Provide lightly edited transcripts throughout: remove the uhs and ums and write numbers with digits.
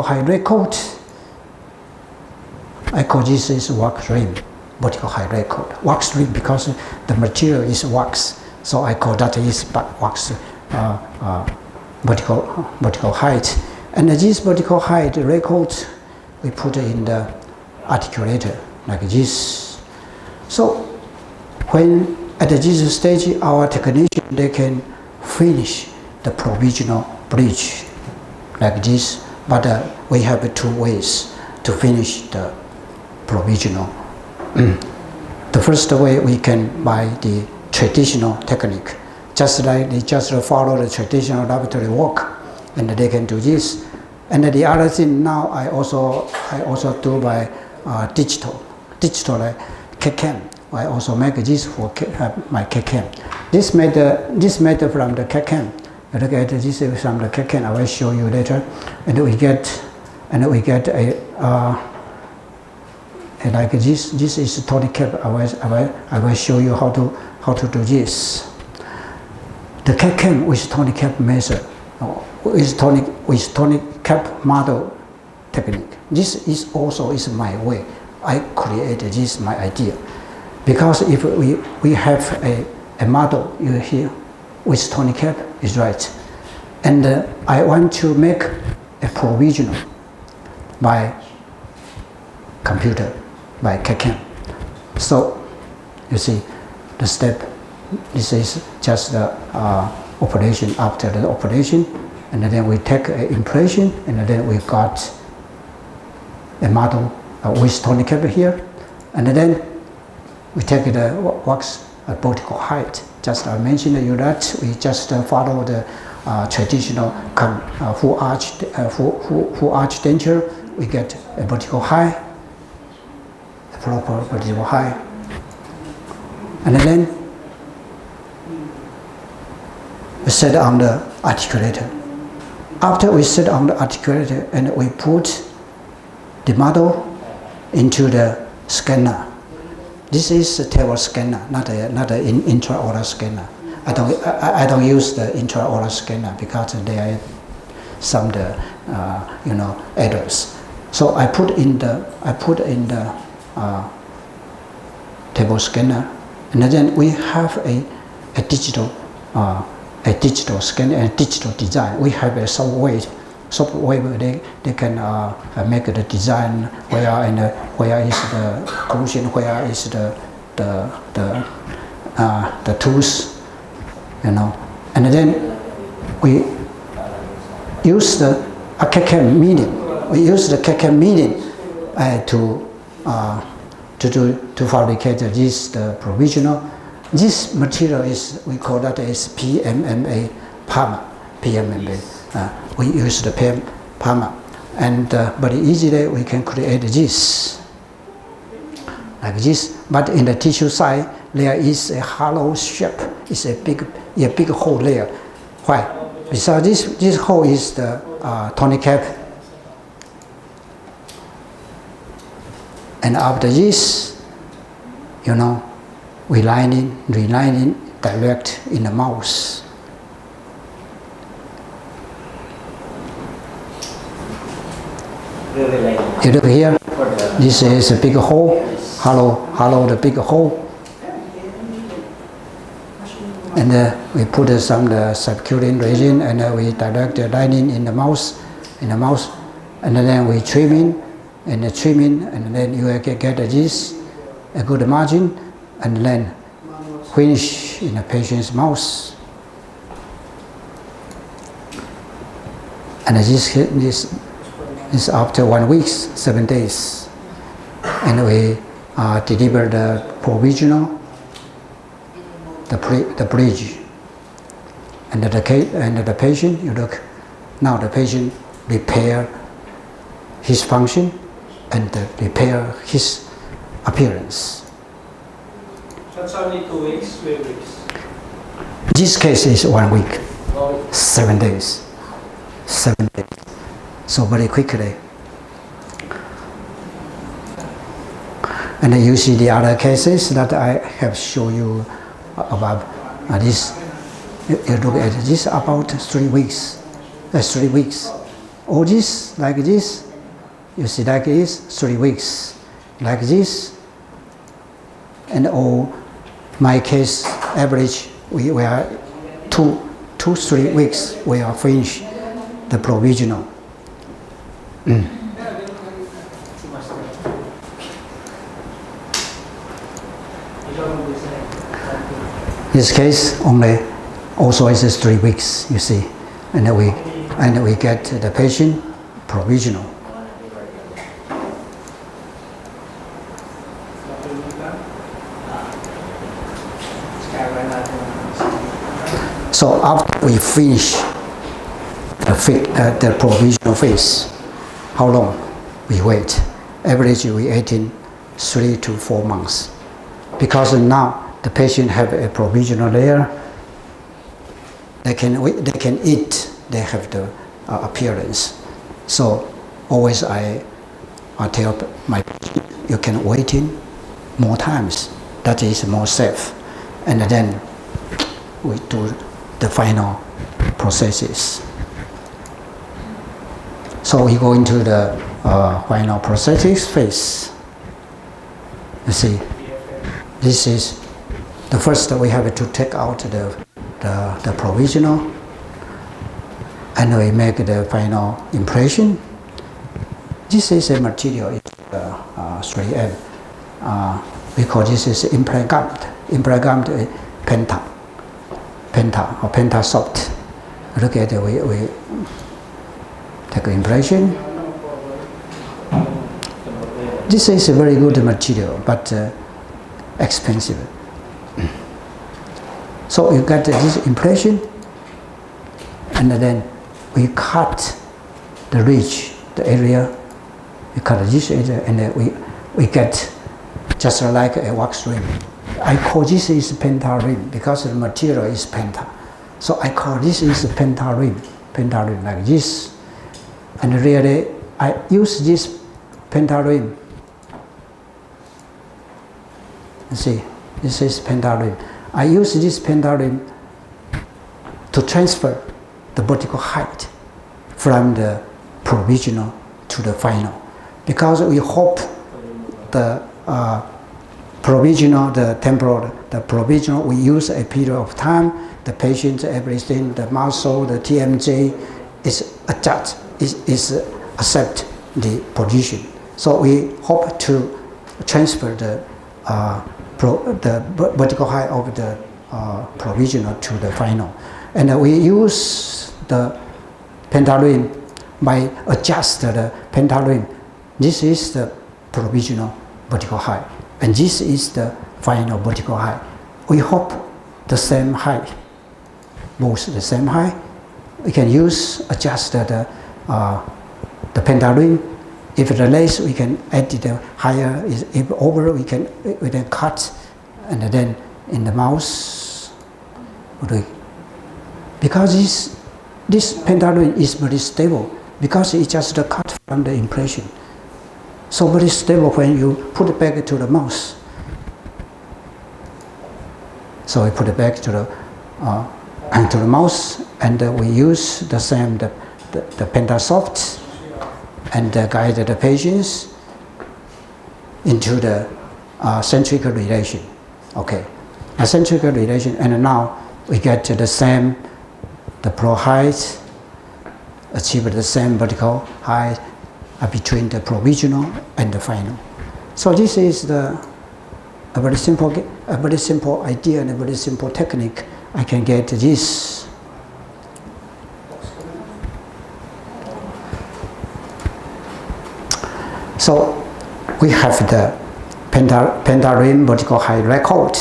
hydrate coat. I call this is wax rim, vertical hydrate coat. Wax rim because the material is wax, so I call that is wax vertical height. And this vertical height ray coat we put in the articulator like this. So when at this stage our technician they can finish the provisional bridge like this, but we have 2 ways to finish the provisional. The first way we can by the traditional technique, just like they just follow the traditional laboratory work, and they can do this. And the other thing now I also do by digital like CAD-CAM. I also make this for my CAD-CAM. This made from the CAD-CAM. Look at this is from the CAD-CAM. I will show you later. And we get a like this. This is tonic cap. I will show you how to do this. The CAD-CAM with tonic cap method, with tonic cap model technique. This is also my way. I created this my idea, because if we have a model you here with tonic cap is right, and I want to make a provisional by computer, by CAD-CAM. So you see the step. This is just the operation. After the operation, and then we take an impression, and then we got a model with tonic cap here, and then we take the wax vertical height. Just I mentioned you that we just follow the traditional full arch denture. We get a vertical high, a proper vertical high, and then we set on the articulator. After we set on the articulator, and we put the model into the scanner. This is a table scanner, not an intraoral scanner. I don't use the intraoral scanner because there are some errors. So I put in the table scanner, and then we have a digital scanner and digital design. We have a software they can make the design where is the occlusion, where is the tooth, and then we use the CAD-CAM medium. We use the CAD-CAM medium to fabricate the provisional. This material is, we call that as PMMA, PMMA. We use the PMMA, and very easily we can create this, like this. But in the tissue side, there is a hollow shape. It's a big hole there. Why? Because this hole is the tonic cap. And after this, relining direct in the mouth. You look here, this is a big hole, hollow the big hole. And we put some subcutaneous resin, and we direct the lining in the mouth, and then we trim in, and then you can get this, a good margin, and then finish in the patient's mouth. And this is after 1 week, 7 days, and we deliver the provisional, the bridge, and the patient. You look now. The patient repair his function and repair his appearance. That's only 2 weeks, 3 weeks. This case is 1 week, 7 days, 7 days. So very quickly. And you see the other cases that I have shown you about this. You look at this about 3 weeks. 3 weeks. All this, like this, you see like this, 3 weeks. Like this, and all my case average, we are 2-3 weeks, we are finished the provisional. This case only also is 3 weeks, you see, and we get the patient provisional. So after we finish the provisional phase, how long we wait? Average we wait in 3 to 4 months, because now the patient have a provisional layer. They can eat. They have the appearance. So always I tell my patient, you can wait in more times. That is more safe, and then we do the final processes. So we go into the final processes phase. You see, this is the first. We have to take out the provisional, and we make the final impression. This is a material, it's 3M. We call this is implant gum. Implant gum is Penta or Penta soft. Look at it, we take impression. This is a very good material, but expensive. So you get this impression, and then we cut the ridge, the area. We cut this area, and we get just like a wax rim. I call this is penta rim because the material is penta. So I call this is penta rim like this. And really, I use this penta rim. You see, this is penta rim. I use this penta rim to transfer the vertical height from the provisional to the final, because we hope the provisional, the temporal, the provisional, we use a period of time, the patient, everything, the muscle, the TMJ is adjust, is accept the position. So we hope to transfer the vertical height of the provisional to the final. And we use the pentarim by adjust the pentarim. This is the provisional vertical height, and this is the final vertical height. We hope the same height, both the same height. We can adjust the pentarim. If the less, we can add the higher. If over, we can cut, and then in the mouse, because this pentarim is very stable, because it's just a cut from the impression. So very stable when you put it back to the mouse. So we put it back to the mouse, and we use the same the Pentasoft, and guide the patients into the centric relation. Okay, a centric relation, and now we get the same, the pro height, achieve the same vertical height between the provisional and the final. So this is a very simple idea and a very simple technique. I can get this. So we have the pentarim vertical height record.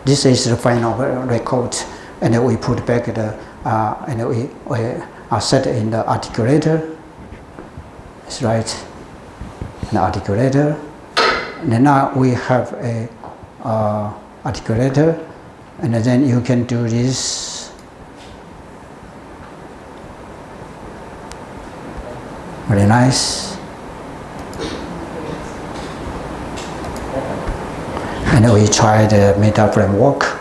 This is the final record, and then we put back the and we set in the articulator. That's right, the articulator. And now we have a articulator, and then you can do this. Very nice. And we try the meta framework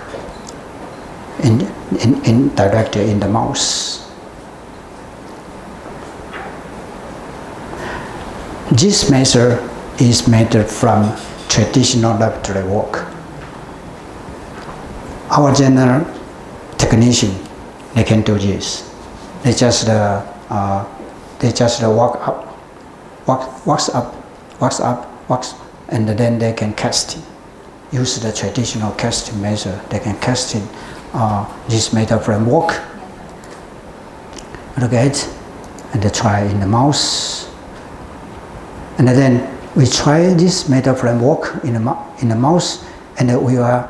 directly in the mouse. This measure is made from traditional laboratory work. Our general technician, they can do this. They just wax up, and then they can cast it. Use the traditional casting measure. They can cast it. This metal framework. Look at it, and they try in the mouse. And then we try this metal framework in the mouse, and then we will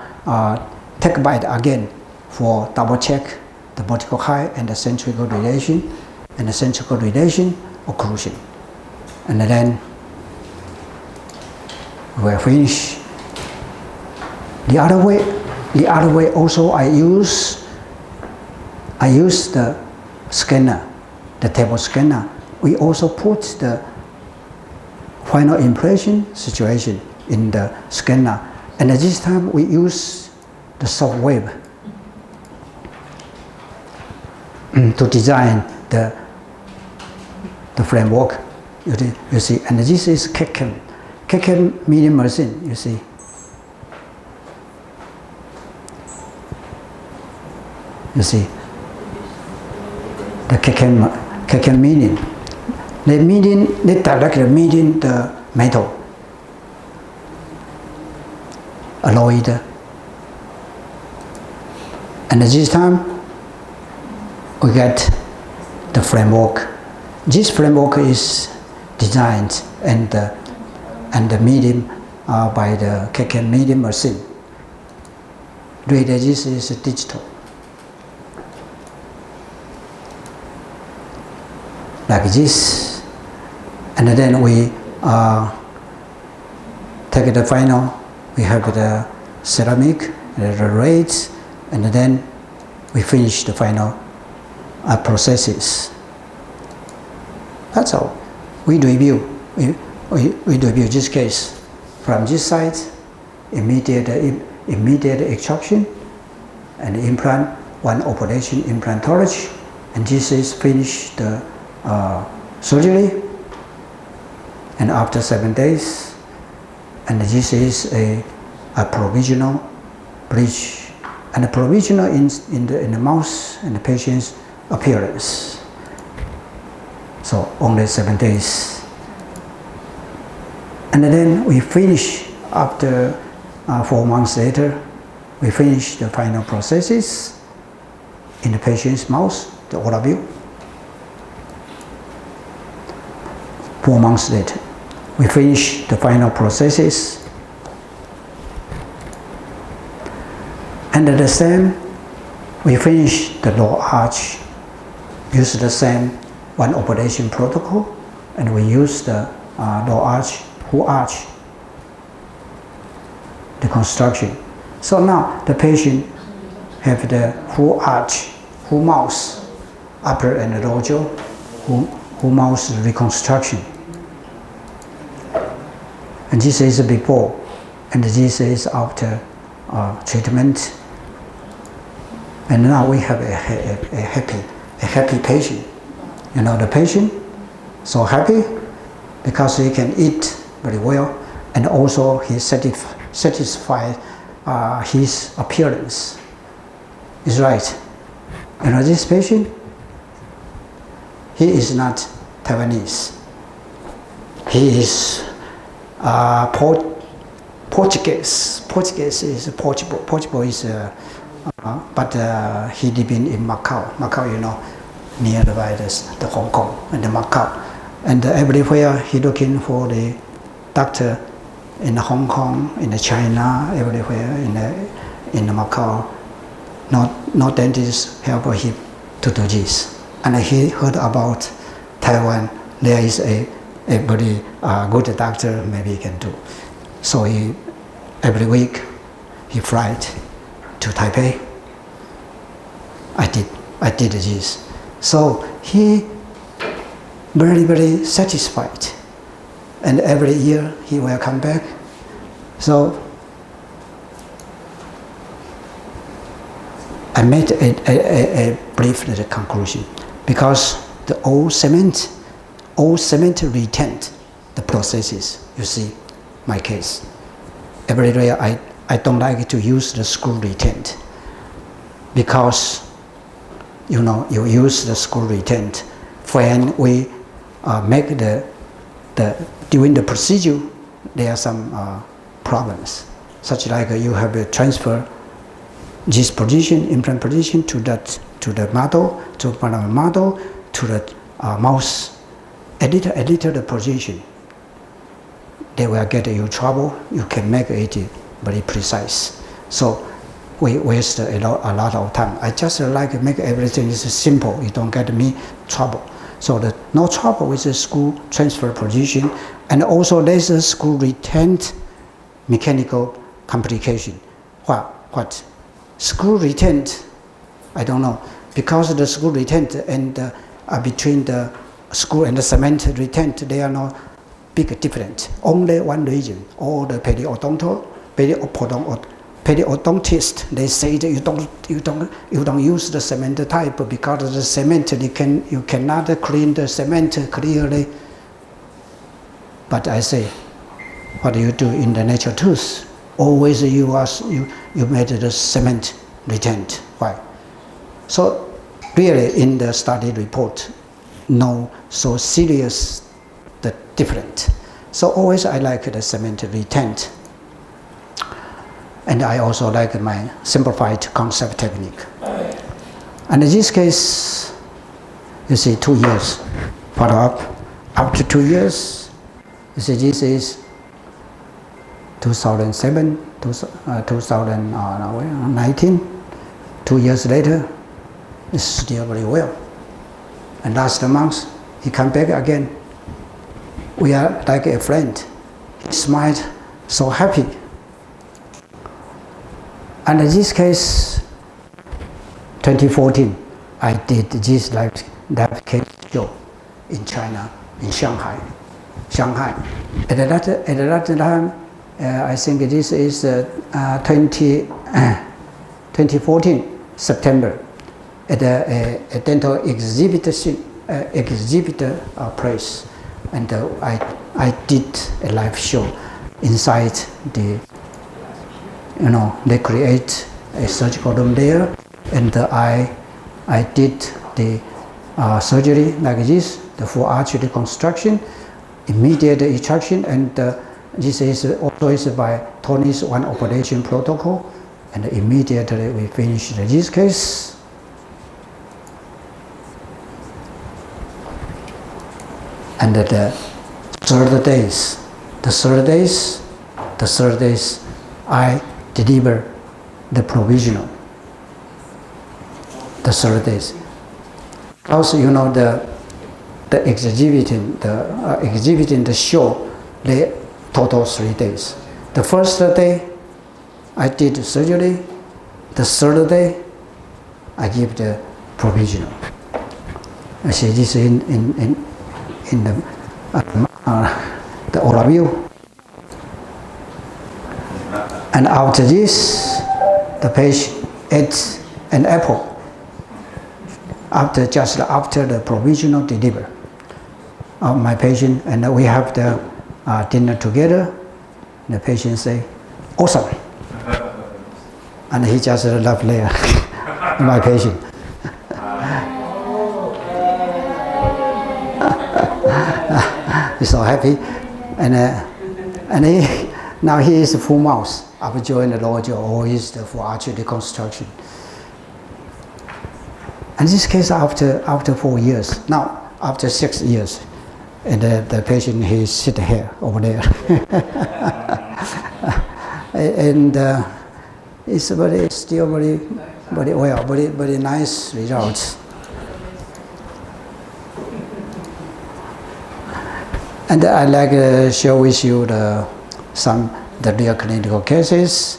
take a bite again for double check the vertical height and the centrical relation, and the centrical relation occlusion. And then we will finish. The other way also I use the scanner, the table scanner. We also put the final impression situation in the scanner, and at this time we use the soft wave to design the framework. You see, and this is KCAM medium machine. You see. You see, the KCAM medium. They directly medium the metal, alloyed. And at this time, we get the framework. This framework is designed and the medium by the KCAM medium machine. Really, this is digital. Like this, and then we take the final. We have the ceramic, the rays, and then we finish the final processes. That's all. We review this case from this side, immediate extraction, and implant, one operation implantology, and this is finish the surgery, and after 7 days, and this is a provisional bridge, and a provisional in the mouse and the patient's appearance. So only 7 days, and then we finish after 4 months later. We finish the final processes in the patient's mouth, the oral view. 4 months later, we finish the final processes, and at the same, we finish the lower arch, use the same one operation protocol, and we use the lower arch, full arch, the construction. So now the patient have the full arch, full mouth, upper and lower jaw, full mouth reconstruction. And this is before, and this is after treatment. And now we have a happy patient. You know, the patient so happy because he can eat very well, and also he satisfied his appearance. Is right. You know, this patient, he is not Taiwanese. He is Portuguese. Portuguese is Portugal. Portugal is, but he living in Macau. Macau, you know, nearby the Hong Kong and the Macau, and everywhere he looking for the doctor in Hong Kong, in China, everywhere in Macau. No dentist help him to do this, and he heard about Taiwan. There is a very good doctor, maybe he can do. So he every week he flight to Taipei. I did this. So he very satisfied, and every year he will come back. So I made a brief conclusion, because the old cement retained the prosthesis. You see my case. Every day I don't like to use the screw retent because you use the screw retent when we make during the procedure. There are some problems, such like you have to transfer this position, implant position, to the model, to the mouse. Editor the position. They will get you trouble. You can make it very precise. So we waste a lot of time. I just like to make everything is simple. You don't get me trouble. So no trouble with the screw transfer position, and also there's a screw retent mechanical complication. What? Screw retent? I don't know, because the screw retent and between the screw and the cement retent, they are not big difference. Only one region. All the periodontist, they say that you don't use the cement type because the cement you cannot clean the cement clearly. But I say, what do you do in the natural tooth? Always you made the cement retent. Why? So really in the study report, no so serious the different. So always I like the cement retent. And I also like my simplified concept technique. And in this case, you see 2 years follow up. After 2 years, you see this is 2019. 2 years later, it's still very well. And last month, he come back again. We are like a friend. He smiled, so happy. And in this case, 2014, I did this that case show in China, in Shanghai. At that time, I think this is 2014 September at a dental exhibitor place, and I did a live show inside the. They create a surgical room there, and I did the surgery like this, the full arch reconstruction, immediate extraction, and this is also by Tony's one operation protocol, and immediately we finished this case. And the third days, I deliver the provisional. The third days. Also, the exhibiting the show, the total 3 days. The first day, I did surgery. The third day, I give the provisional. I see this in the overview. And after this, the patient ate an apple. After the provisional delivery of my patient, and we have the dinner together. The patient say, "Awesome," and he just laughed there. My patient. He's so happy, and now he is full mouth after joining the lower jaw, or is the full arch reconstruction. And this case after 4 years, now after 6 years, and the patient he sit here over there, and it's still very well, very nice results. And I like to share with you the real clinical cases,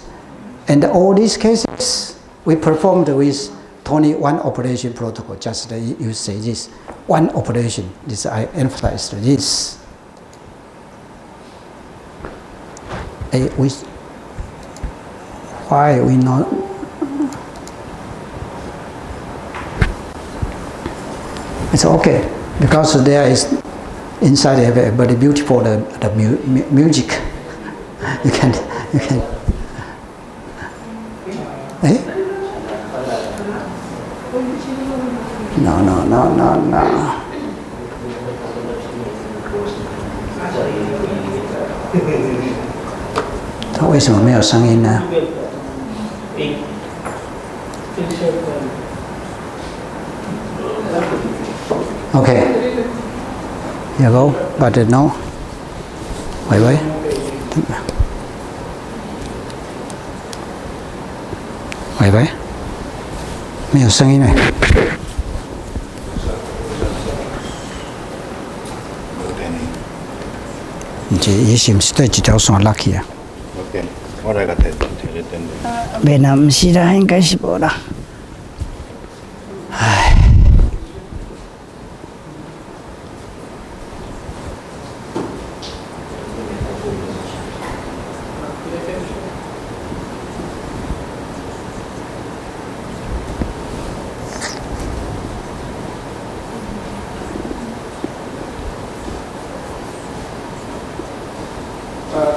and all these cases we performed with Tony one operation protocol. Just you say this one operation. This I emphasized this. Why we not? It's okay because there is inside have a very beautiful music. You can. Eh? No. 它为什么没有声音呢 ？Okay. Here go, but no. Wait. 喂，没有声音呢。伊是毋是对一条线落去啊？我来个摕你电。袂啦，毋是啦，应该是无啦。唉。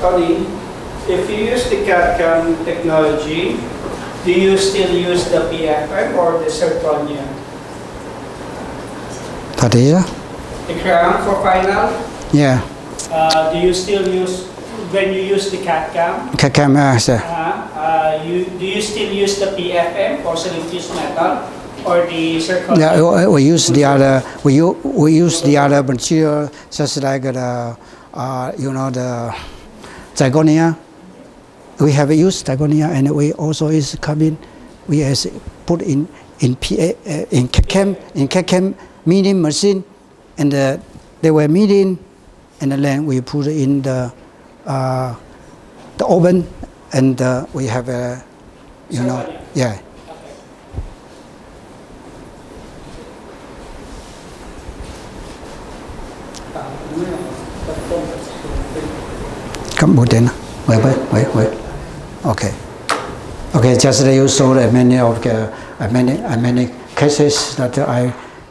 Tony, if you use the CAD/CAM technology, do you still use the PFM or the zirconia? What is it? The crown for final? Yeah. Do you still use, when you use the CAD/CAM? CAD/CAM, sir. Do you still use the PFM, porcelain fused metal, or the zirconia? Yeah, we use the other. We use the other material, just like the, the zirconia. We have used zirconia, and we also is coming. We has put in CAD/CAM milling machine, and they were milling, and then we put in the oven, and we have a, yeah. 咁冇電啦，喂。Okay, just like you saw many of the many cases that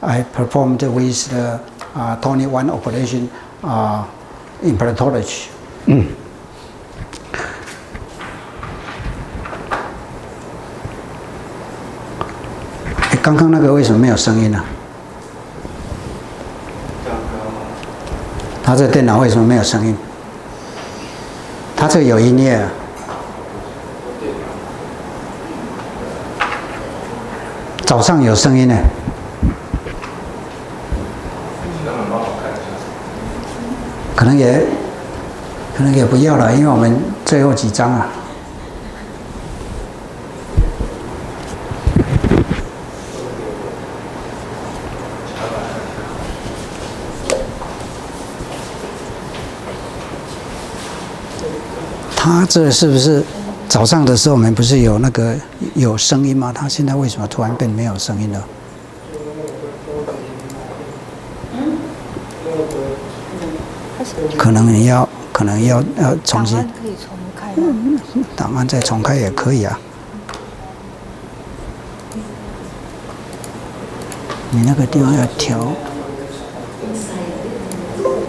I performed with the 21 operation implantology. 刚刚那个为什么没有声音呢？他这电脑为什么没有声音？他这个有音乐啊。早上有声音呢。可能也不要了，因为我们最后几张啊。他这是不是早上的时候我们不是有那个有声音吗？他现在为什么突然变没有声音了？可能要重新。档案可以重开吗？档案再重开也可以啊。你那个地方要调。